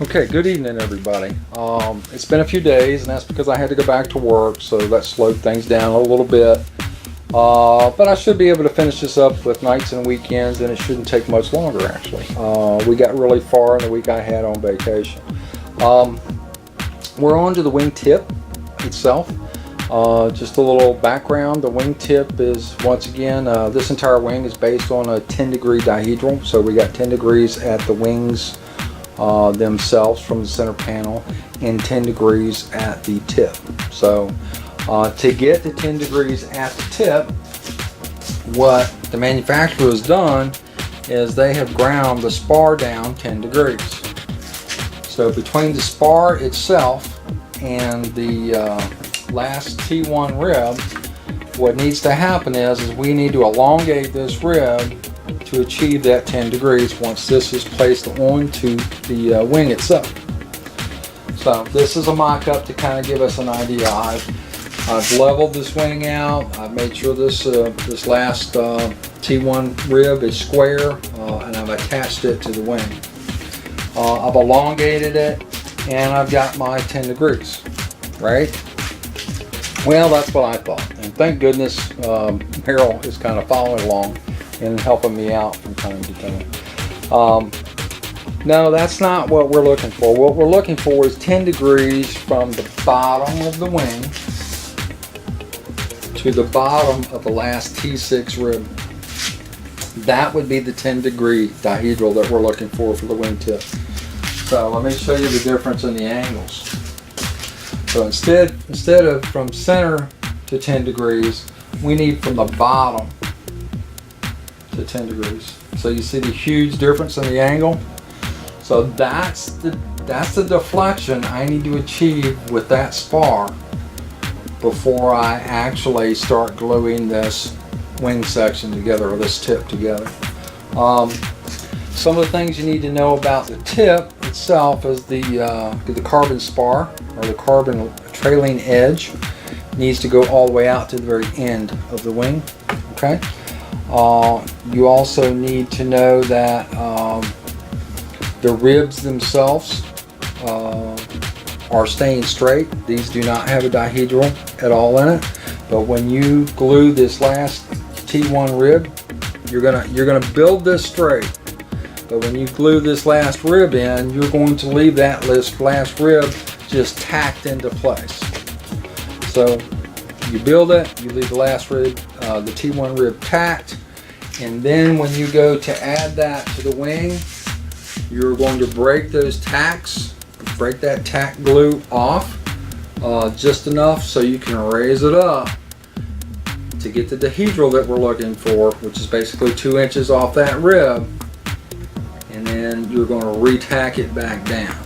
Okay, good evening, everybody. It's been a few days, and that's because I had to go back to work, so that slowed things down a little bit. But I should be able to finish this up with nights and weekends, and it shouldn't take much longer, actually. We got really far in the week I had on vacation. We're on to the wingtip itself. Just a little background. The wingtip is, once again, this entire wing is based on a 10-degree dihedral. So we got 10 degrees at the wings themselves from the center panel and 10 degrees at the tip. So to get to 10 degrees at the tip, what the manufacturer has done is they have ground the spar down 10 degrees. So between the spar itself and the last T1 rib, what needs to happen is we need to elongate this rib to achieve that 10 degrees once this is placed onto the wing itself. So this is a mock-up to kind of give us an idea. I've leveled this wing out. I've made sure this this last T1 rib is square, and I've attached it to the wing. I've elongated it, and I've got my 10 degrees, right? Well, that's what I thought, and thank goodness Meryl is kind of following along and helping me out from time to time. No, that's not what we're looking for. What we're looking for is 10 degrees from the bottom of the wing to the bottom of the last T6 rib. That would be the 10-degree dihedral that we're looking for the wingtip. So let me show you the difference in the angles. So instead of from center to 10 degrees, we need from the bottom to 10 degrees. So you see the huge difference in the angle? So that's the deflection I need to achieve with that spar before I actually start gluing this wing section together, or this tip together. Some of the things you need to know about the tip itself is the carbon spar, or the carbon trailing edge, needs to go all the way out to the very end of the wing. Okay. You also need to know that the ribs themselves are staying straight. These do not have a dihedral at all in it. But when you glue this last T1 rib, you're gonna build this straight. But when you glue this last rib in, you're going to leave that last rib just tacked into place. So you build it, you leave the last rib, the T1 rib tacked, and then when you go to add that to the wing, you're going to break those tacks, break that tack glue off just enough so you can raise it up to get the dihedral that we're looking for, which is basically 2 inches off that rib, and then you're going to re-tack it back down.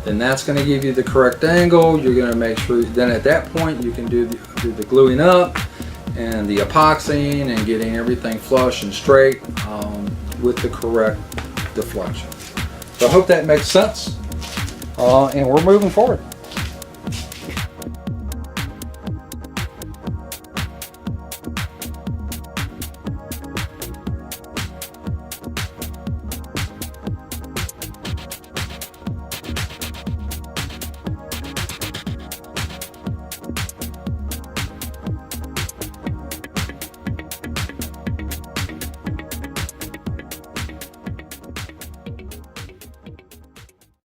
Then that's going to give you the correct angle. You're going to make sure, then at that point you can do the gluing up and the epoxying and getting everything flush and straight with the correct deflection. So I hope that makes sense, and we're moving forward.